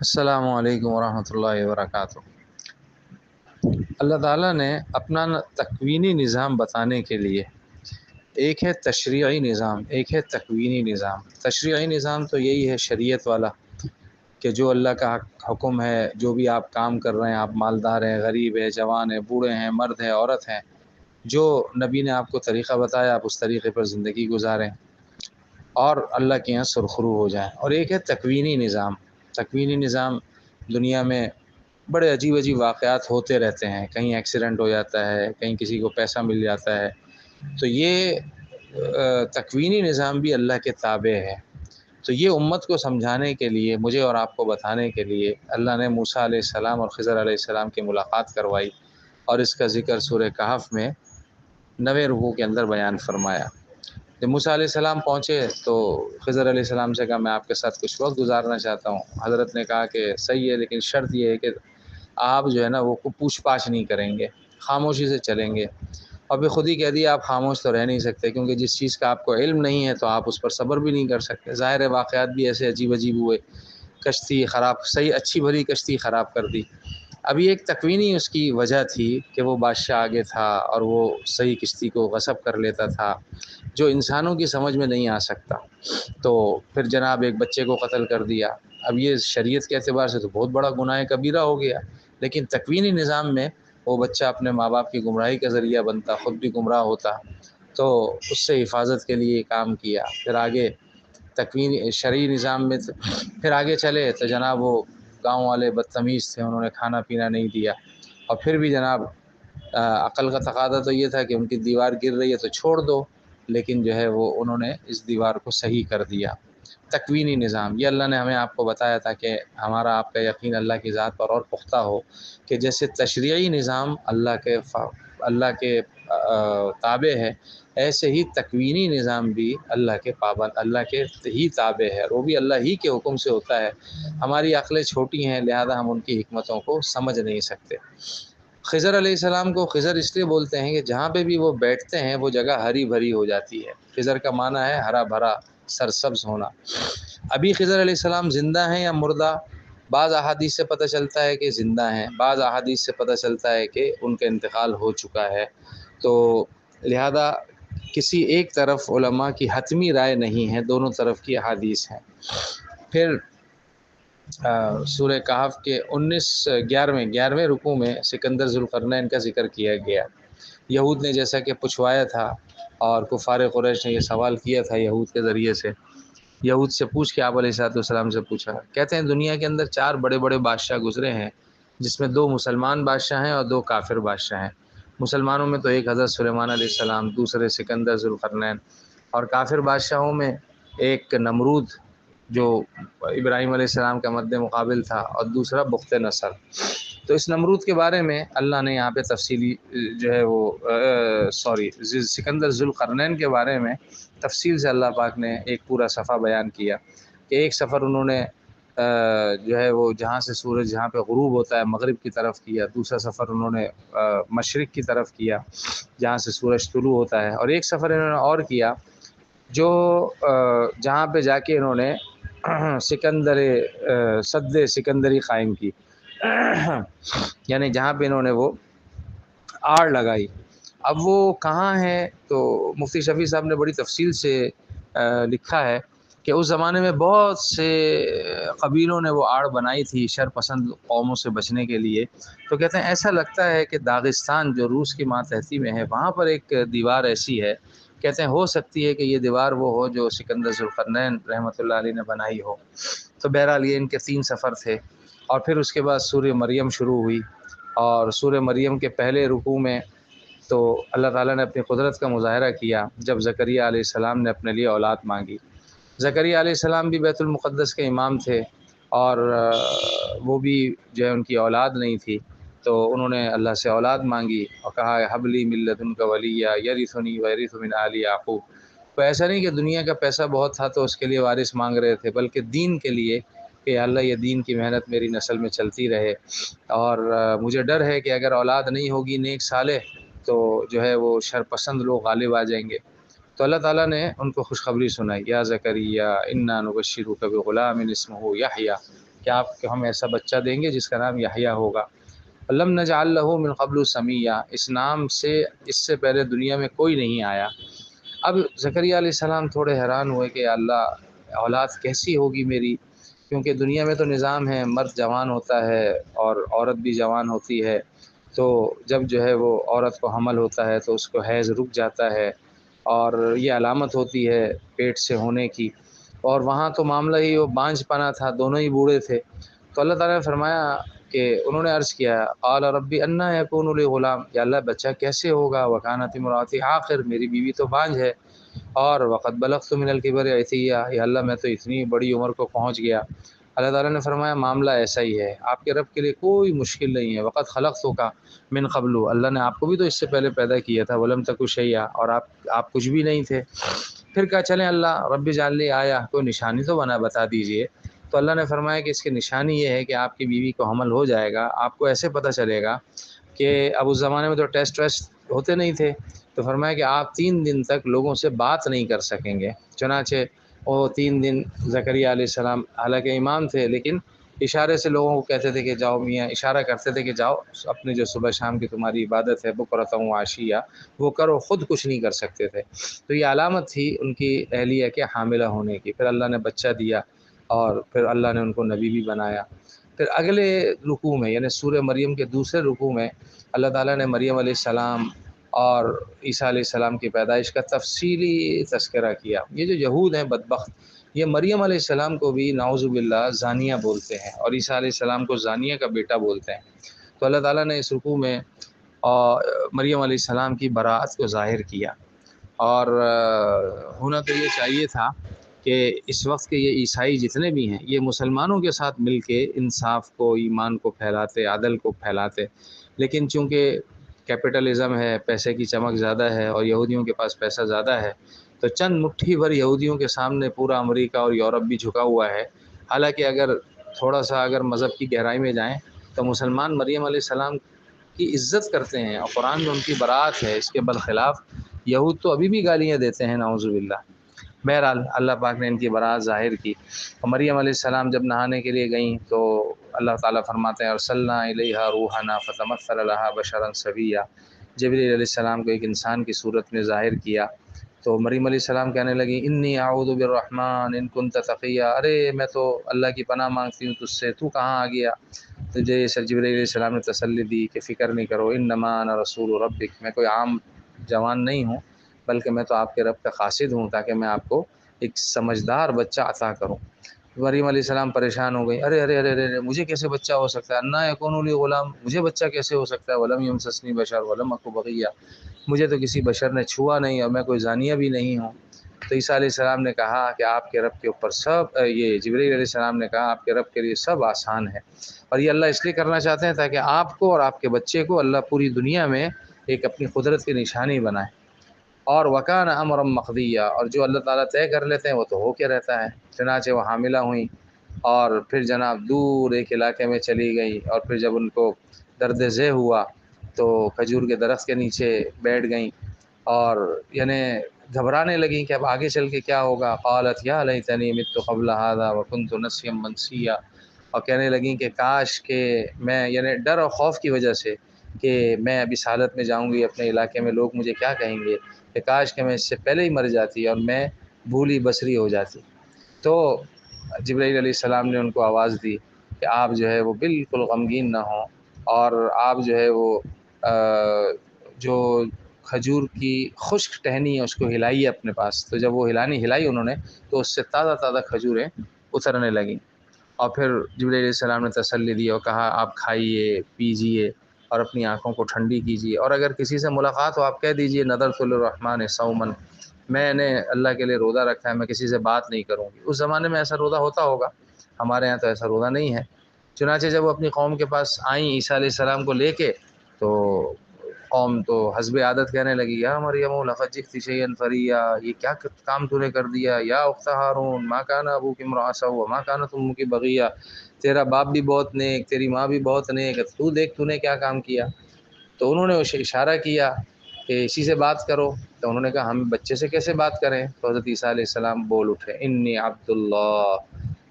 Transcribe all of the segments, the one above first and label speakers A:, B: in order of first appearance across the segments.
A: السلام علیکم ورحمۃ اللہ وبرکاتہ۔ اللہ تعالیٰ نے اپنا تکوینی نظام بتانے کے لیے ایک ہے تشریعی نظام، ایک ہے تکوینی نظام۔ تشریعی نظام تو یہی ہے شریعت والا، کہ جو اللہ کا حکم ہے، جو بھی آپ کام کر رہے ہیں، آپ مالدار ہیں، غریب ہیں، جوان ہیں، بوڑھے ہیں، مرد ہیں، عورت ہیں، جو نبی نے آپ کو طریقہ بتایا آپ اس طریقے پر زندگی گزاریں اور اللہ کے یہاں سرخرو ہو جائیں۔ اور ایک ہے تکوینی نظام۔ تکوینی نظام دنیا میں بڑے عجیب عجیب واقعات ہوتے رہتے ہیں، کہیں ایکسیڈنٹ ہو جاتا ہے، کہیں کسی کو پیسہ مل جاتا ہے، تو یہ تکوینی نظام بھی اللہ کے تابع ہے۔ تو یہ امت کو سمجھانے کے لیے، مجھے اور آپ کو بتانے کے لیے اللہ نے موسیٰ علیہ السلام اور خضر علیہ السلام کی ملاقات کروائی، اور اس کا ذکر سورہ کہف میں 9 رکوع کے اندر بیان فرمایا۔ جب موسیٰ علیہ السلام پہنچے تو خضر علیہ السلام سے کہا میں آپ کے ساتھ کچھ وقت گزارنا چاہتا ہوں۔ حضرت نے کہا کہ صحیح ہے، لیکن شرط یہ ہے کہ آپ جو ہے نا وہ پوچھ پاچھ نہیں کریں گے، خاموشی سے چلیں گے۔ اور پھر خود ہی کہہ دیا آپ خاموش تو رہ نہیں سکتے، کیونکہ جس چیز کا آپ کو علم نہیں ہے تو آپ اس پر صبر بھی نہیں کر سکتے۔ ظاہر ہے واقعات بھی ایسے عجیب عجیب ہوئے، کشتی خراب، صحیح اچھی بھری کشتی خراب کر دی۔ ابھی ایک تکوینی اس کی وجہ تھی کہ وہ بادشاہ آگے تھا اور وہ صحیح کشتی کو غصب کر لیتا تھا، جو انسانوں کی سمجھ میں نہیں آ سکتا۔ تو پھر جناب ایک بچے کو قتل کر دیا۔ اب یہ شریعت کے اعتبار سے تو بہت بڑا گناہ کبیرہ ہو گیا، لیکن تکوینی نظام میں وہ بچہ اپنے ماں باپ کی گمراہی کا ذریعہ بنتا، خود بھی گمراہ ہوتا، تو اس سے حفاظت کے لیے کام کیا۔ پھر آگے تکوینی شرعی نظام میں پھر آگے چلے تو جناب وہ گاؤں والے بدتمیز تھے، انہوں نے کھانا پینا نہیں دیا، اور پھر بھی جناب عقل کا تقاضا تو یہ تھا کہ ان کی دیوار گر رہی ہے تو چھوڑ دو، لیکن جو ہے وہ انہوں نے اس دیوار کو صحیح کر دیا۔ تکوینی نظام یہ اللہ نے ہمیں آپ کو بتایا تھا کہ ہمارا آپ کا یقین اللہ کی ذات پر اور پختہ ہو، کہ جیسے تشریعی نظام اللہ کے تابع ہے، ایسے ہی تکوینی نظام بھی اللہ کے پابند، اللہ کے ہی تابع ہے، اور وہ بھی اللہ ہی کے حکم سے ہوتا ہے۔ ہماری عقلیں چھوٹی ہیں، لہذا ہم ان کی حکمتوں کو سمجھ نہیں سکتے۔ خضر علیہ السلام کو خضر اس لیے بولتے ہیں کہ جہاں پہ بھی وہ بیٹھتے ہیں وہ جگہ ہری بھری ہو جاتی ہے۔ خضر کا معنی ہے ہرا بھرا، سرسبز ہونا۔ ابھی خضر علیہ السلام زندہ ہیں یا مردہ؟ بعض احادیث سے پتہ چلتا ہے کہ زندہ ہیں، بعض احادیث سے پتہ چلتا ہے کہ ان کا انتقال ہو چکا ہے۔ تو لہذا کسی ایک طرف علماء کی حتمی رائے نہیں ہے، دونوں طرف کی احادیث ہیں۔ پھر سورہ کہف کے 11ویں رکوع میں سکندر ذوالقرنین کا ذکر کیا گیا۔ یہود نے جیسا کہ پوچھوایا تھا، اور کفار قریش نے یہ سوال کیا تھا یہود کے ذریعے سے، یہود سے پوچھ کے آپ علیہ السلام سے پوچھا، کہتے ہیں دنیا کے اندر 4 بڑے بڑے بادشاہ گزرے ہیں، جس میں 2 مسلمان بادشاہ ہیں اور 2 کافر بادشاہ ہیں۔ مسلمانوں میں تو ایک حضرت سلیمان علیہ السلام، دوسرے سکندر ذوالقرنین، اور کافر بادشاہوں میں ایک نمرود جو ابراہیم علیہ السلام کا مد مقابل تھا، اور دوسرا بخت نصر۔ تو اس نمرود کے بارے میں اللہ نے یہاں پہ تفصیلی جو ہے وہ سکندر ذوالقرنین کے بارے میں تفصیل سے اللہ پاک نے ایک پورا صفحہ بیان کیا کہ ایک سفر انہوں نے جو ہے وہ جہاں سے سورج جہاں پہ غروب ہوتا ہے مغرب کی طرف کیا، دوسرا سفر انہوں نے مشرق کی طرف کیا جہاں سے سورج طلوع ہوتا ہے، اور ایک سفر انہوں نے اور کیا جو جہاں پہ جا کے انہوں نے سد سکندری قائم کی، یعنی جہاں پہ انہوں نے وہ آڑ لگائی۔ اب وہ کہاں ہے؟ تو مفتی شفیع صاحب نے بڑی تفصیل سے لکھا ہے کہ اس زمانے میں بہت سے قبیلوں نے وہ آڑ بنائی تھی شر پسند قوموں سے بچنے کے لیے۔ تو کہتے ہیں ایسا لگتا ہے کہ داغستان جو روس کی ماتحتی میں ہے وہاں پر ایک دیوار ایسی ہے، کہتے ہیں ہو سکتی ہے کہ یہ دیوار وہ ہو جو سکندر ذوالقرنین رحمۃ اللہ علیہ نے بنائی ہو۔ تو بہرحال یہ ان کے 3 سفر تھے، اور پھر اس کے بعد سورہ مریم شروع ہوئی، اور سورہ مریم کے پہلے رکوع میں تو اللہ تعالیٰ نے اپنی قدرت کا مظاہرہ کیا جب زکریا علیہ السلام نے اپنے لیے اولاد مانگی۔ زکریا علیہ السلام بھی بیت المقدس کے امام تھے، اور وہ بھی جو ہے ان کی اولاد نہیں تھی، تو انہوں نے اللہ سے اولاد مانگی اور کہا حب لی من لدنک ولیہ یرثنی ویرث من آل یعقوب۔ تو ایسا نہیں کہ دنیا کا پیسہ بہت تھا تو اس کے لیے وارث مانگ رہے تھے، بلکہ دین کے لیے کہ اللہ یہ دین کی محنت میری نسل میں چلتی رہے، اور مجھے ڈر ہے کہ اگر اولاد نہیں ہوگی نیک صالح تو جو ہے وہ شرپسند لوگ غالب آ جائیں گے۔ تو اللہ تعالیٰ نے ان کو خوشخبری سنائی، یا زکریا انا نبشرک بغلام اسمہ یحییٰ، کہ آپ کو ہم ایسا بچہ دیں گے جس کا نام یحییٰ ہوگا۔ لم نجعل له من قبل سمیہ، اس نام سے اس سے پہلے دنیا میں کوئی نہیں آیا۔ اب زکریا علیہ السلام تھوڑے حیران ہوئے کہ اللہ اولاد کیسی ہوگی میری، کیونکہ دنیا میں تو نظام ہے مرد جوان ہوتا ہے اور عورت بھی جوان ہوتی ہے، تو جب جو ہے وہ عورت کو حمل ہوتا ہے تو اس کو حیض رک جاتا ہے اور یہ علامت ہوتی ہے پیٹ سے ہونے کی، اور وہاں تو معاملہ ہی وہ بانجھ پنا تھا، دونوں ہی بوڑھے تھے۔ تو اللہ تعالیٰ نے فرمایا کہ انہوں نے عرض کیا قال ربی انا یکون لی غلام، یا اللہ بچہ کیسے ہوگا، وکانت امراتی آخر، میری بیوی تو بانجھ ہے، اور وقت بلغت من الکبر عتیہ، یا اللہ میں تو اتنی بڑی عمر کو پہنچ گیا۔ اللہ تعالیٰ نے فرمایا معاملہ ایسا ہی ہے، آپ کے رب کے لیے کوئی مشکل نہیں ہے، وقت خلقتک من قبل، اللہ نے آپ کو بھی تو اس سے پہلے پیدا کیا تھا، ولم تک شیئا، اور آپ کچھ بھی نہیں تھے۔ پھر کہا چلیں اللہ رب اجعل لی آیا، کوئی نشانی تو بتا دیجئے۔ تو اللہ نے فرمایا کہ اس کی نشانی یہ ہے کہ آپ کی بیوی کو حمل ہو جائے گا، آپ کو ایسے پتہ چلے گا کہ اب اس زمانے میں تو ٹیسٹ ہوتے نہیں تھے، تو فرمایا کہ آپ 3 دن تک لوگوں سے بات نہیں کر سکیں گے۔ چنانچہ وہ 3 دن زکریا علیہ السلام حالانکہ امام تھے لیکن اشارے سے لوگوں کو کہتے تھے کہ جاؤ میاں، اشارہ کرتے تھے کہ جاؤ اپنے جو صبح شام کی تمہاری عبادت ہے بکرۃ و عشیہ وہ کرو، خود کچھ نہیں کر سکتے تھے۔ تو یہ علامت تھی ان کی اہلیہ کے حاملہ ہونے کی۔ پھر اللہ نے بچہ دیا اور پھر اللہ نے ان کو نبی بھی بنایا۔ پھر اگلے رکوع میں یعنی سورہ مریم کے دوسرے رکوع میں اللہ تعالیٰ نے مریم علیہ السلام اور عیسیٰ علیہ السلام کی پیدائش کا تفصیلی تذکرہ کیا۔ یہ جو یہود ہیں بدبخت، یہ مریم علیہ السلام کو بھی نعوذ باللہ زانیہ بولتے ہیں اور عیسیٰ علیہ السلام کو زانیہ کا بیٹا بولتے ہیں۔ تو اللہ تعالیٰ نے اس رکوع میں مریم علیہ السلام کی براءت کو ظاہر کیا، اور ہونا تو یہ چاہیے تھا کہ اس وقت کے یہ عیسائی جتنے بھی ہیں یہ مسلمانوں کے ساتھ مل کے انصاف کو، ایمان کو پھیلاتے، عدل کو پھیلاتے، لیکن چونکہ کیپٹلزم ہے، پیسے کی چمک زیادہ ہے اور یہودیوں کے پاس پیسہ زیادہ ہے، تو چند مٹھی بھر یہودیوں کے سامنے پورا امریکہ اور یورپ بھی جھکا ہوا ہے۔ حالانکہ اگر تھوڑا سا مذہب کی گہرائی میں جائیں تو مسلمان مریم علیہ السلام کی عزت کرتے ہیں اور قرآن میں ان کی برات ہے، اس کے برخلاف یہود تو ابھی بھی گالیاں دیتے ہیں نعوذ باللہ۔ بہرحال اللہ پاک نے ان کی برات ظاہر کی، اور مریم علیہ السلام جب نہانے کے لیے گئیں تو اللہ تعالیٰ فرماتے ہیں ارسلنا الیہا روحنا فتمثل لہا بشرا سویا، جبریل علیہ السلام کو ایک انسان کی صورت میں ظاہر کیا، تو مریم علیہ السلام کہنے لگی انی اعوذ بالرحمن ان کنت تقیا، ارے میں تو اللہ کی پناہ مانگتی ہوں تجھ سے، تو کہاں آ گیا؟ تو جبریل علیہ السلام نے تسلی دی کہ فکر نہیں کرو، انما انا رسول ربک، میں کوئی عام جوان نہیں ہوں بلکہ میں تو آپ کے رب کا قاصد ہوں تاکہ میں آپ کو ایک سمجھدار بچہ عطا کروں۔ مریم علیہ السلام پریشان ہو گئی، ارے ارے ارے ارے مجھے کیسے بچہ ہو سکتا ہے، انا یکون لی غلام، مجھے بچہ کیسے ہو سکتا ہے، ولم یمسسنی بشر ولم اک بغیہ، مجھے تو کسی بشر نے چھوا نہیں اور میں کوئی زانیہ بھی نہیں ہوں۔ تو عیسیٰ علیہ السلام نے کہا کہ آپ کے رب کے اوپر سب، یہ جبریل علیہ السلام نے کہا آپ کے رب کے لیے سب آسان ہے، اور یہ اللہ اس لیے کرنا چاہتے ہیں تاکہ آپ کو اور آپ کے بچے کو اللہ پوری دنیا میں ایک اپنی قدرت کی نشانی بنائے۔ اور وکان امرا مقضیہ، اور جو اللہ تعالیٰ طے کر لیتے ہیں وہ تو ہو کے رہتا ہے۔ چنانچہ وہ حاملہ ہوئیں اور پھر جناب دور ایک علاقے میں چلی گئی، اور پھر جب ان کو درد ذہ ہوا تو کھجور کے درخت کے نیچے بیٹھ گئیں اور یعنی گھبرانے لگیں کہ اب آگے چل کے کیا ہوگا۔ قالت یا لیتنی مت قبل ھذا وکنت نسیا منسیا، اور کہنے لگیں کہ کاش کہ میں، یعنی ڈر اور خوف کی وجہ سے کہ میں اب اس حالت میں جاؤں گی اپنے علاقے میں، لوگ مجھے کیا کہیں گے، کہ کاش کہ میں اس سے پہلے ہی مر جاتی اور میں بھولی بصری ہو جاتی۔ تو جبرائیل علیہ السلام نے ان کو آواز دی کہ آپ جو ہے وہ بالکل غمگین نہ ہوں، اور آپ جو ہے وہ جو کھجور کی خشک ٹہنی ہے اس کو ہلائیے اپنے پاس۔ تو جب وہ ہلائی انہوں نے تو اس سے تازہ تازہ کھجوریں اترنے لگیں، اور پھر جبرائیل علیہ السلام نے تسلی دی اور کہا آپ کھائیے پیجیے اور اپنی آنکھوں کو ٹھنڈی کیجیے، اور اگر کسی سے ملاقات ہو آپ کہہ دیجیے نذرت للرحمن صوما، میں نے اللہ کے لیے روزہ رکھا ہے، میں کسی سے بات نہیں کروں گی۔ اس زمانے میں ایسا روزہ ہوتا ہوگا، ہمارے یہاں تو ایسا روزہ نہیں ہے۔ چنانچہ جب وہ اپنی قوم کے پاس آئیں عیسیٰ علیہ السلام کو لے کے، تو قوم تو حسب عادت کہنے لگی یا مریم لقد جئت شیئا فریا، یہ کیا کام تو نے کر دیا، یا اخت ہارون ما کان ابوک امرأ سوء وما کانت امک بغیہ، تیرا باپ بھی بہت نیک، تیری ماں بھی بہت نیک، تو دیکھ تو نے کیا کام کیا۔ تو انہوں نے اسے اشارہ کیا کہ اسی سے بات کرو، تو انہوں نے کہا ہم بچے سے کیسے بات کریں، تو حضرت عیسیٰ علیہ السلام بول اٹھے انی عبد اللہ،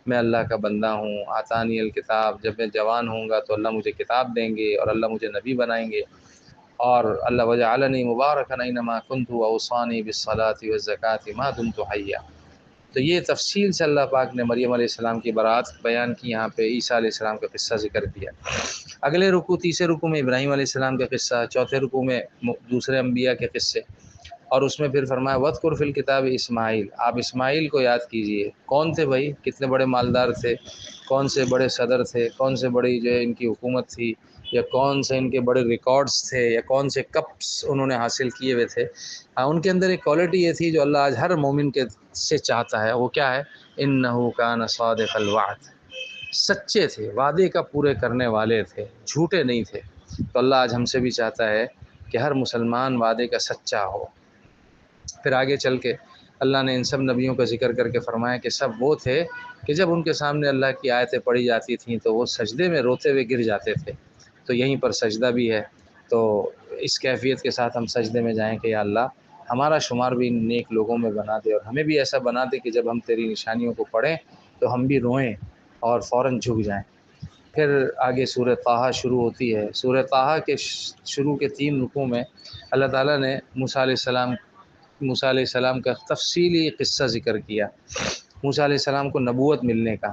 A: میں اللہ کا بندہ ہوں، آتانی الکتاب، جب میں جوان ہوں گا تو اللہ مجھے کتاب دیں گے اور اللہ مجھے نبی بنائیں گے، اور اللہ وجعلنی مبارکا اینما کنت واوصانی بالصلاۃ والزکاۃ ما دمت حیا۔ تو یہ تفصیل سے اللہ پاک نے مریم علیہ السلام کی برات بیان کی، یہاں پہ عیسیٰ علیہ السلام کا قصہ ذکر کیا۔ اگلے رکوع تیسرے رکوع میں ابراہیم علیہ السلام کا قصہ، چوتھے رکوع میں دوسرے انبیاء کے قصے، اور اس میں پھر فرمایا وَاذْكُرْ فِي الْكِتَابِ اسماعیل، آپ اسماعیل کو یاد کیجئے۔ کون تھے بھائی؟ کتنے بڑے مالدار تھے، کون سے بڑے صدر تھے، کون سے بڑی جو ہے ان کی حکومت تھی، یا کون سے ان کے بڑے ریکارڈز تھے، یا کون سے کپس انہوں نے حاصل کیے ہوئے تھے۔ ان کے اندر ایک کوالٹی یہ تھی جو اللہ آج ہر مومن کے سے چاہتا ہے، وہ کیا ہے؟ اِنَّهُ كَانَ صَادِقَ الْوَعْدِ، سچے تھے، وعدے کا پورے کرنے والے تھے، جھوٹے نہیں تھے۔ تو اللہ آج ہم سے بھی چاہتا ہے کہ ہر مسلمان وعدے کا سچا ہو۔ پھر آگے چل کے اللہ نے ان سب نبیوں کا ذکر کر کے فرمایا کہ سب وہ تھے کہ جب ان کے سامنے اللہ کی آیتیں پڑھی جاتی تھیں تو وہ سجدے میں روتے ہوئے گر جاتے تھے۔ تو یہیں پر سجدہ بھی ہے، تو اس کیفیت کے ساتھ ہم سجدے میں جائیں کہ یا اللہ ہمارا شمار بھی ان نیک لوگوں میں بنا دے، اور ہمیں بھی ایسا بنا دے کہ جب ہم تیری نشانیوں کو پڑھیں تو ہم بھی روئیں اور فوراً جھک جائیں۔ پھر آگے سورہ طٰہٰ شروع ہوتی ہے۔ سورہ طٰہٰ کے شروع کے 3 رکوع میں اللہ تعالیٰ نے موسیٰ علیہ السلام کا تفصیلی قصہ ذکر کیا، موسیٰ علیہ السلام کو نبوت ملنے کا،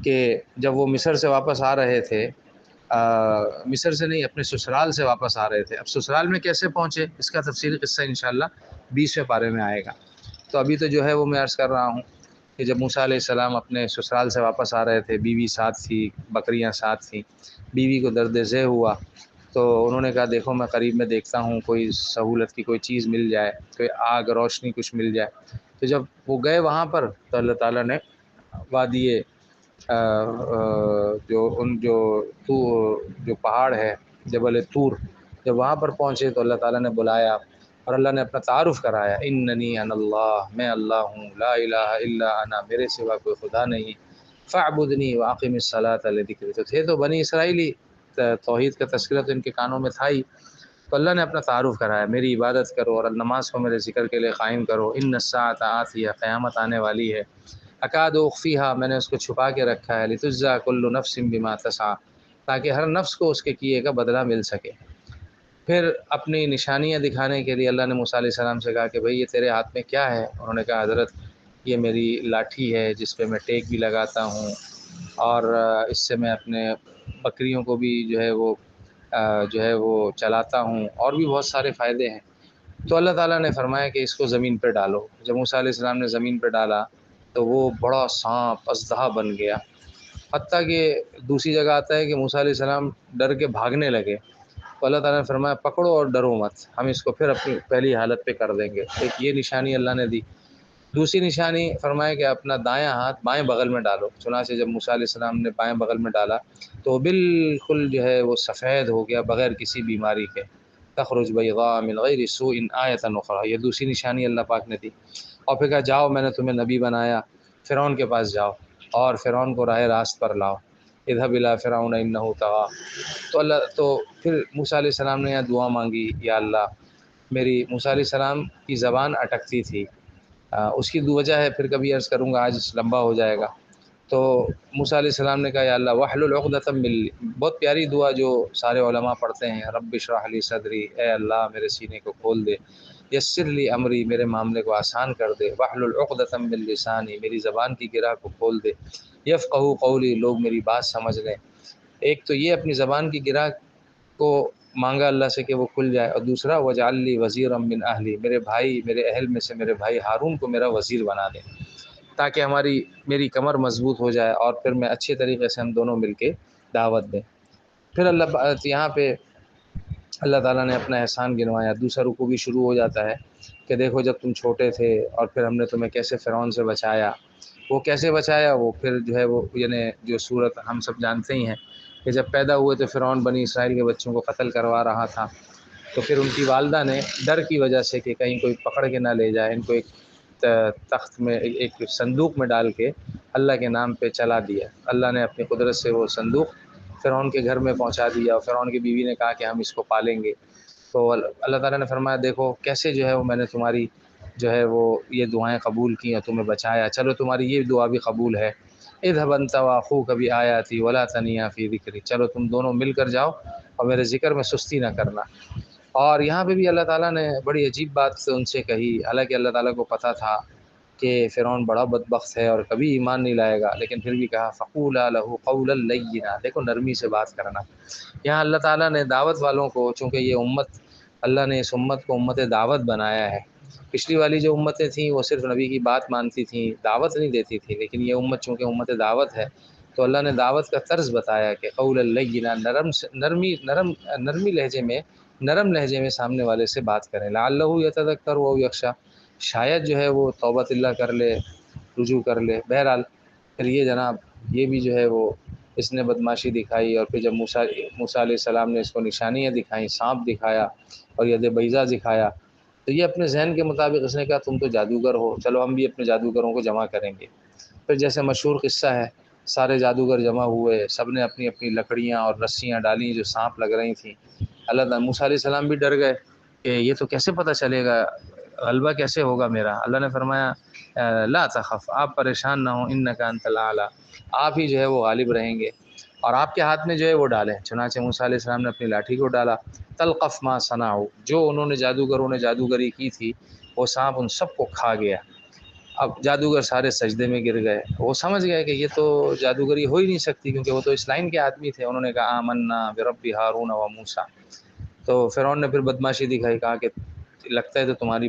A: کہ جب وہ مصر سے واپس آ رہے تھے، مصر سے نہیں، اپنے سسرال سے واپس آ رہے تھے۔ اب سسرال میں کیسے پہنچے، اس کا تفصیلی قصہ انشاءاللہ 20ویں پارے میں آئے گا۔ تو ابھی تو جو ہے وہ میں عرض کر رہا ہوں کہ جب موسیٰ علیہ السلام اپنے سسرال سے واپس آ رہے تھے، بیوی ساتھ تھی، بکریاں ساتھ تھیں، بیوی کو درد ذہ ہوا، تو انہوں نے کہا دیکھو میں قریب میں دیکھتا ہوں کوئی سہولت کی کوئی چیز مل جائے، کوئی آگ روشنی کچھ مل جائے۔ تو جب وہ گئے وہاں پر تو اللہ تعالیٰ نے وادی جو پہاڑ ہے جبل طور، جب وہاں پر پہنچے تو اللہ تعالیٰ نے بلایا اور اللہ نے اپنا تعارف کرایا، اننی انا اللہ، میں اللہ ہوں، لا الہ الا انا، میرے سوا کوئی خدا نہیں، فاعبدنی واقم الصلاۃ لذکری۔ تو تھے تو بنی اسرائیلی، توحید کا تذکرہ تو ان کے کانوں میں تھا ہی، تو اللہ نے اپنا تعارف کرایا، میری عبادت کرو اور نماز کو میرے ذکر کے لیے قائم کرو، ان الساعۃ آتیہ، قیامت آنے والی ہے، اکاد اخفیہا، میں نے اس کو چھپا کے رکھا ہے، لتجزی کل نفس بما تسعی، تاکہ ہر نفس کو اس کے کیے کا بدلہ مل سکے۔ پھر اپنی نشانیاں دکھانے کے لیے اللہ نے موسیٰ علیہ السلام سے کہا کہ بھئی یہ تیرے ہاتھ میں کیا ہے؟ انہوں نے کہا حضرت یہ میری لاٹھی ہے جس پہ میں ٹیک بھی لگاتا ہوں، اور اس سے میں اپنے بکریوں کو بھی جو ہے وہ چلاتا ہوں، اور بھی بہت سارے فائدے ہیں۔ تو اللہ تعالیٰ نے فرمایا کہ اس کو زمین پہ ڈالو۔ جب موسیٰ علیہ السلام نے زمین پہ ڈالا تو وہ بڑا سانپ اژدہا بن گیا، حتیٰ کہ دوسری جگہ آتا ہے کہ موسیٰ علیہ السلام ڈر کے بھاگنے لگے، تو اللہ تعالیٰ نے فرمایا پکڑو اور ڈرو مت، ہم اس کو پھر اپنی پہلی حالت پہ کر دیں گے۔ ایک یہ نشانی اللہ نے دی۔ دوسری نشانی فرمایا کہ اپنا دایاں ہاتھ بائیں بغل میں ڈالو۔ چنانچہ جب موسیٰ علیہ السلام نے بائیں بغل میں ڈالا تو بالکل جو ہے وہ سفید ہو گیا بغیر کسی بیماری کے، تخرج بیضاء من غیر سوء آیۃ اخری، یہ دوسری نشانی اللہ پاک نے دی۔ اور پھر کہا جاؤ میں نے تمہیں نبی بنایا، فرعون کے پاس جاؤ اور فرعون کو راہ راست پر لاؤ، اذهب الی فرعون انہ طغی۔ تو پھر موسیٰ علیہ السلام نے یہاں دعا مانگی، یا اللہ میری، موسیٰ علیہ السلام کی زبان اٹکتی تھی، اس کی دو وجہ ہے، پھر کبھی عرض کروں گا، آج لمبا ہو جائے گا۔ تو موسیٰ علیہ السلام نے کہا یا اللہ واحلل عقدۃ من، بہت پیاری دعا جو سارے علماء پڑھتے ہیں، رب اشرح لی صدری، اے اللہ میرے سینے کو کھول دے، یسر لی امری، میرے معاملے کو آسان کر دے، واحلل عقدۃ من لسانی، میری زبان کی گرہ کو کھول دے، یفقہوا قولی، لوگ میری بات سمجھ لیں۔ ایک تو یہ اپنی زبان کی گرہ کو مانگا اللہ سے کہ وہ کھل جائے، اور دوسرا وجعل لی وزیرا من اہلی، میرے بھائی، میرے اہل میں سے میرے بھائی ہارون کو میرا وزیر بنا دے، تاکہ میری کمر مضبوط ہو جائے اور پھر میں اچھے طریقے سے ہم دونوں مل کے دعوت دیں۔ پھر یہاں پہ اللہ تعالیٰ نے اپنا احسان گنوایا۔ دوسرا رکوع بھی شروع ہو جاتا ہے کہ دیکھو جب تم چھوٹے تھے اور پھر ہم نے تمہیں کیسے فرعون سے بچایا، وہ کیسے بچایا، وہ پھر جو ہے وہ یعنی جو صورت ہم سب جانتے ہی ہیں کہ جب پیدا ہوئے تو فرعون بنی اسرائیل کے بچوں کو قتل کروا رہا تھا، تو پھر ان کی والدہ نے ڈر کی وجہ سے کہ کہیں کوئی پکڑ کے نہ لے جائے، ان کو ایک تخت میں، ایک صندوق میں ڈال کے اللہ کے نام پہ چلا دیا۔ اللہ نے اپنی قدرت سے وہ صندوق فرعون کے گھر میں پہنچا دیا، اور فرعون کی بیوی نے کہا کہ ہم اس کو پالیں گے۔ تو اللہ تعالیٰ نے فرمایا دیکھو کیسے جو ہے وہ میں نے تمہاری جو ہے وہ یہ دعائیں قبول کی اور تمہیں بچایا، چلو تمہاری یہ دعا بھی قبول ہے۔ اذهب انت واخوك بآیاتی ولا تنیا فی ذکری، چلو تم دونوں مل کر جاؤ اور میرے ذکر میں سستی نہ کرنا۔ اور یہاں پہ بھی اللہ تعالیٰ نے بڑی عجیب بات ان سے کہی، حالانکہ اللہ تعالیٰ کو پتہ تھا کہ فرعون بڑا بدبخت ہے اور کبھی ایمان نہیں لائے گا، لیکن پھر بھی کہا فقولا لہ قولا لینا، دیکھو نرمی سے بات کرنا۔ یہاں اللہ تعالیٰ نے دعوت والوں کو، چونکہ یہ امت، اللہ نے اس امت کو امت دعوت بنایا ہے۔ پچھلی والی جو امتیں تھیں وہ صرف نبی کی بات مانتی تھیں، دعوت نہیں دیتی تھیں، لیکن یہ امت چونکہ امت دعوت ہے تو اللہ نے دعوت کا طرز بتایا کہ قول لینا، نرمی لہجے میں، نرم لہجے میں سامنے والے سے بات کریں، لعلہ یتذکر و یخشی، شاید جو ہے وہ توبۃ اللہ کر لے، رجوع کر لے۔ بہرحال پھر یہ جناب، یہ بھی جو ہے وہ اس نے بدماشی دکھائی، اور پھر جب موسیٰ علیہ السلام نے اس کو نشانیاں دکھائیں، سانپ دکھایا اور ید بیضا دکھایا، تو یہ اپنے ذہن کے مطابق اس نے کہا تم تو جادوگر ہو، چلو ہم بھی اپنے جادوگروں کو جمع کریں گے۔ پھر جیسے مشہور قصہ ہے، سارے جادوگر جمع ہوئے، سب نے اپنی اپنی لکڑیاں اور رسیاں ڈالیں جو سانپ لگ رہی تھیں۔ اللہ تعالیٰ موسیٰ علیہ السلام بھی ڈر گئے کہ یہ تو کیسے پتہ چلے گا، غلبہ کیسے ہوگا میرا۔ اللہ نے فرمایا لا تخف، آپ پریشان نہ ہوں، انک انت الاعلی، آپ ہی جو ہے وہ غالب رہیں گے، اور آپ کے ہاتھ میں جو ہے وہ ڈالیں۔ چنانچہ موسیٰ علیہ السلام نے اپنی لاٹھی کو ڈالا، تلقف ما صنعوا، جو انہوں نے جادوگروں نے جادوگری کی تھی وہ سانپ ان سب کو کھا گیا۔ اب جادوگر سارے سجدے میں گر گئے، وہ سمجھ گئے کہ یہ تو جادوگری ہو ہی نہیں سکتی، کیونکہ وہ تو اس لائن کے آدمی تھے۔ انہوں نے کہا آمنا برب ہارون و موسیٰ۔ تو فرعون نے پھر بدماشی دکھائی، کہا کہ لگتا ہے تو تمہاری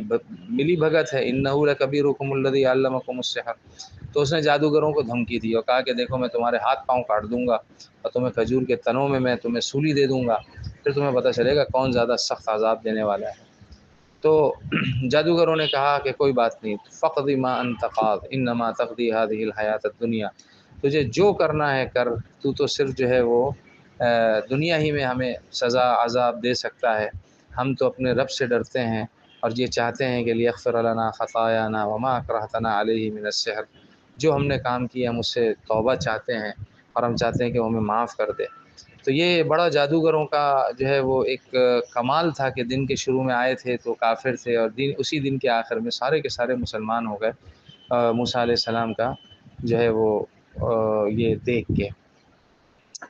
A: ملی بھگت ہے، انہ لکبیرکم الذی علمکم السحر، تو اس نے جادوگروں کو دھمکی دی اور کہا کہ دیکھو میں تمہارے ہاتھ پاؤں کاٹ دوں گا اور تمہیں کھجور کے تنوں میں تمہیں سولی دے دوں گا، پھر تمہیں پتہ چلے گا کون زیادہ سخت عذاب دینے والا ہے۔ تو جادوگروں نے کہا کہ کوئی بات نہیں، فقض ما انت قاض انما تقضی هذه الحیات الدنیا، تجھے جو کرنا ہے کر، تو صرف جو ہے وہ دنیا ہی میں ہمیں سزا عذاب دے سکتا ہے، ہم تو اپنے رب سے ڈرتے ہیں اور یہ چاہتے ہیں کہ لیغفر لنا خطایانا وما اکرہتنا علیہ من السحر، جو ہم نے کام کیا ہم اس سے توبہ چاہتے ہیں اور ہم چاہتے ہیں کہ وہ ہمیں معاف کر دے۔ تو یہ بڑا جادوگروں کا جو ہے وہ ایک کمال تھا کہ دن کے شروع میں آئے تھے تو کافر تھے، اور اسی دن کے آخر میں سارے کے سارے مسلمان ہو گئے موسیٰ علیہ السلام کا جو ہے وہ یہ دیکھ کے۔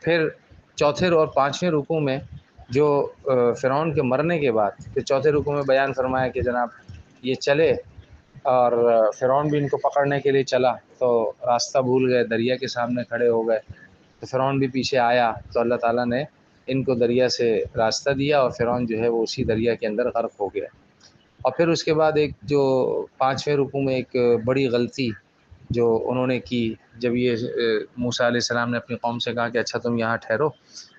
A: پھر چوتھے اور پانچویں رکوع میں جو فرعون کے مرنے کے بعد پھر چوتھے رکوع میں بیان فرمایا کہ جناب یہ چلے، اور فرعون بھی ان کو پکڑنے کے لیے چلا تو راستہ بھول گئے، دریا کے سامنے کھڑے ہو گئے، تو فرعون بھی پیچھے آیا تو اللہ تعالیٰ نے ان کو دریا سے راستہ دیا اور فرعون جو ہے وہ اسی دریا کے اندر غرق ہو گیا۔ اور پھر اس کے بعد ایک جو پانچویں رکوع میں ایک بڑی غلطی جو انہوں نے کی، جب یہ موسیٰ علیہ السلام نے اپنی قوم سے کہا کہ اچھا تم یہاں ٹھہرو،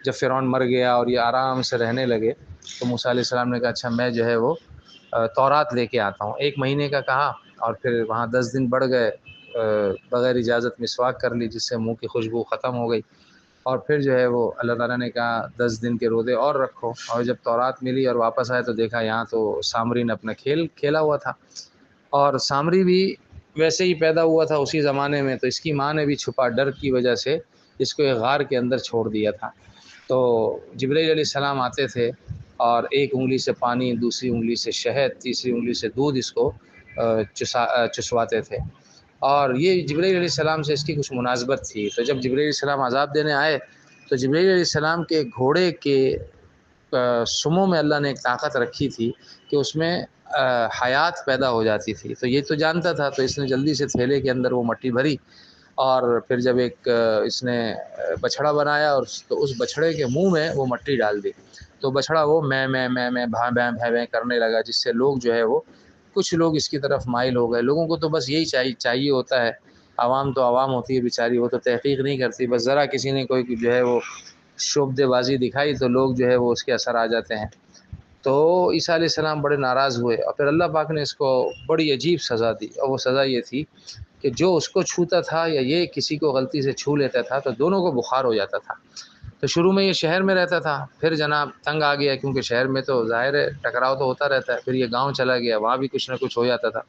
A: جب فرعون مر گیا اور یہ آرام سے رہنے لگے تو موسیٰ علیہ السلام نے کہا اچھا میں جو ہے وہ تورات لے کے آتا ہوں، ایک مہینے کا کہا، اور پھر وہاں 10 دن بڑھ گئے، بغیر اجازت مسواک کر لی جس سے منہ کی خوشبو ختم ہو گئی، اور پھر جو ہے وہ اللہ تعالیٰ نے کہا 10 دن کے روزے اور رکھو، اور جب تورات ملی اور واپس آئے تو دیکھا یہاں تو سامری نے اپنا کھیل کھیلا ہوا تھا، اور سامری بھی ویسے ہی پیدا ہوا تھا اسی زمانے میں، تو اس کی ماں نے بھی چھپا ڈر کی وجہ سے اس کو ایک غار کے اندر چھوڑ دیا تھا۔ تو جبرائیل علیہ السلام آتے تھے اور ایک انگلی سے پانی، دوسری انگلی سے شہد، تیسری انگلی سے دودھ اس کو چسواتے تھے، اور یہ جبرائیل علیہ السلام سے اس کی کچھ مناسبت تھی۔ تو جب جبرائیل علیہ السلام عذاب دینے آئے تو جبرائیل علیہ السلام کے گھوڑے کے سموں میں اللہ نے ایک طاقت رکھی تھی کہ اس میں حیات پیدا ہو جاتی تھی، تو یہ تو جانتا تھا، تو اس نے جلدی سے تھیلے کے اندر وہ مٹی بھری، اور پھر جب ایک اس نے بچھڑا بنایا اور تو اس بچھڑے کے منہ میں وہ مٹی ڈال دی، تو بچھڑا وہ میں بھاں بھیں بھیں بھیں کرنے لگا، جس سے لوگ جو ہے وہ کچھ لوگ اس کی طرف مائل ہو گئے۔ لوگوں کو تو بس یہی چاہیے ہوتا ہے، عوام تو عوام ہوتی ہے بیچاری، وہ تو تحقیق نہیں کرتی، بس ذرا کسی نے کوئی جو ہے وہ شعبدے بازی دکھائی تو لوگ جو ہے وہ اس کے اثر آ جاتے ہیں۔ تو عیسیٰ علیہ السلام بڑے ناراض ہوئے اور پھر اللہ پاک نے اس کو بڑی عجیب سزا دی، اور وہ سزا یہ تھی کہ جو اس کو چھوتا تھا یا یہ کسی کو غلطی سے چھو لیتا تھا تو دونوں کو بخار ہو جاتا تھا۔ تو شروع میں یہ شہر میں رہتا تھا، پھر جناب تنگ آ گیا کیونکہ شہر میں تو ظاہر ہے ٹکراؤ تو ہوتا رہتا ہے، پھر یہ گاؤں چلا گیا، وہاں بھی کچھ نہ کچھ ہو جاتا تھا،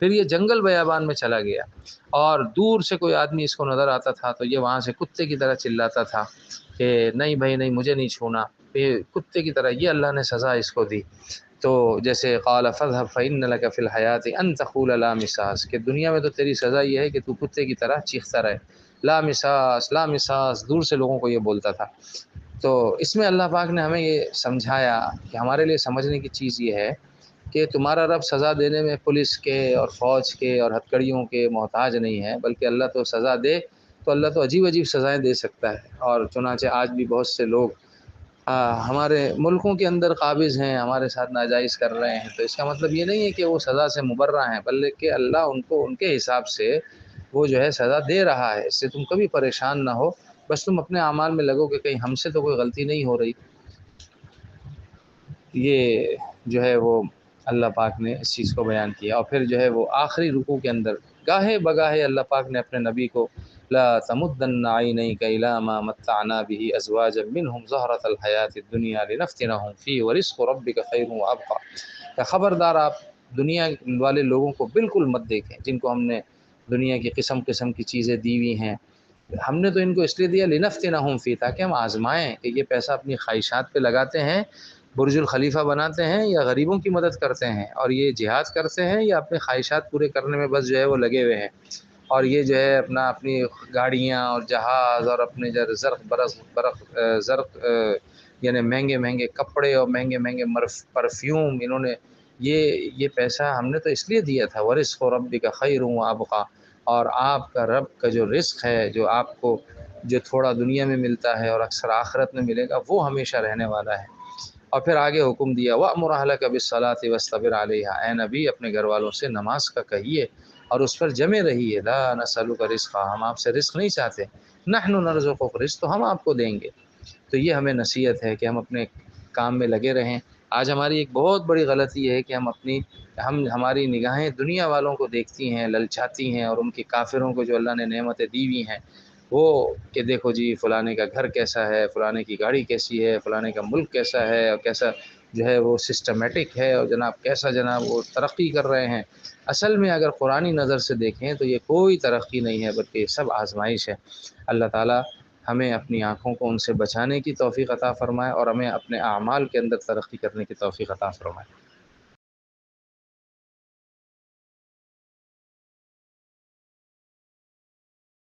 A: پھر یہ جنگل بیابان میں چلا گیا، اور دور سے کوئی آدمی اس کو نظر آتا تھا تو یہ وہاں سے کتے کی طرح چلاتا تھا کہ نہیں بھائی نہیں، مجھے نہیں چھونا، پھر کتے کی طرح یہ اللہ نے سزا اس کو دی۔ تو جیسے قال فاذهب فإن لك في الحياة أن تقول لا مساس، کہ دنیا میں تو تیری سزا یہ ہے کہ تو کتے کی طرح چیختا رہے، لامساس لامساس، دور سے لوگوں کو یہ بولتا تھا۔ تو اس میں اللہ پاک نے ہمیں یہ سمجھایا کہ ہمارے لیے سمجھنے کی چیز یہ ہے کہ تمہارا رب سزا دینے میں پولیس کے اور فوج کے اور ہتھکڑیوں کے محتاج نہیں ہے، بلکہ اللہ تو سزا دے تو اللہ تو عجیب عجیب سزائیں دے سکتا ہے۔ اور چنانچہ آج بھی بہت سے لوگ ہمارے ملکوں کے اندر قابض ہیں، ہمارے ساتھ ناجائز کر رہے ہیں، تو اس کا مطلب یہ نہیں ہے کہ وہ سزا سے مبرہ ہیں، بلکہ اللہ ان کو ان کے حساب سے وہ جو ہے سزا دے رہا ہے۔ اس سے تم کبھی پریشان نہ ہو، بس تم اپنے اعمال میں لگو کہ کہیں ہم سے تو کوئی غلطی نہیں ہو رہی۔ یہ جو ہے وہ اللہ پاک نے اس چیز کو بیان کیا۔ اور پھر جو ہے وہ آخری رکوع کے اندر گاہے بگاہے اللہ پاک نے اپنے نبی کو لا تمدن عینیک الی ما متعنا به ازواجا منهم زہرۃ الحیات الدنیا لنفتنهم فیہ ورزق ربک خیر وابقی، کہ خبردار آپ دنیا والے لوگوں کو بالکل مت دیکھیں جن کو ہم نے دنیا کی قسم قسم کی چیزیں دی ہوئی ہیں۔ ہم نے تو ان کو اس لیے دیا لنفتنهم فیہ، تاکہ ہم آزمائیں کہ یہ پیسہ اپنی خواہشات پہ لگاتے ہیں، برج الخلیفہ بناتے ہیں یا غریبوں کی مدد کرتے ہیں، اور یہ جہاد کرتے ہیں یا اپنے خواہشات پورے کرنے میں بس جو ہے وہ لگے ہوئے ہیں، اور یہ جو ہے اپنی گاڑیاں اور جہاز اور اپنے جو زرق یعنی مہنگے مہنگے کپڑے اور مہنگے مہنگے پرفیوم، انہوں نے یہ پیسہ ہم نے تو اس لیے دیا تھا ورزق ربک خیر وابقی، اور آپ کا رب کا جو رزق ہے، جو آپ کو جو تھوڑا دنیا میں ملتا ہے اور اکثر آخرت میں ملے گا، وہ ہمیشہ رہنے والا ہے۔ اور پھر آگے حکم دیا وَأْمُرْ أَهْلَكَ بِالصَّلَاةِ وَاسْتَبِرْ عَلَيْهَا، اے نبی اپنے گھر والوں سے نماز کا کہیے اور اس پر جمے رہیے، لا نسألک رزقا، ہم آپ سے رزق نہیں چاہتے، نحن نرزقک، رزق تو ہم آپ کو دیں گے۔ تو یہ ہمیں نصیحت ہے کہ ہم اپنے کام میں لگے رہیں۔ آج ہماری ایک بہت بڑی غلطی ہے کہ ہماری نگاہیں دنیا والوں کو دیکھتی ہیں، للچاتی ہیں، اور ان کے کافروں کو جو اللہ نے نعمتیں دی ہوئی ہیں وہ کہ دیکھو جی فلانے کا گھر کیسا ہے، فلانے کی گاڑی کیسی ہے، فلانے کا ملک کیسا ہے، اور کیسا جو ہے وہ سسٹمیٹک ہے، اور جناب کیسا جناب وہ ترقی کر رہے ہیں۔ اصل میں اگر قرآنی نظر سے دیکھیں تو یہ کوئی ترقی نہیں ہے، بلکہ یہ سب آزمائش ہے۔ اللہ تعالیٰ ہمیں اپنی آنکھوں کو ان سے بچانے کی توفیق عطا فرمائے، اور ہمیں اپنے اعمال کے اندر ترقی کرنے کی توفیق عطا فرمائے۔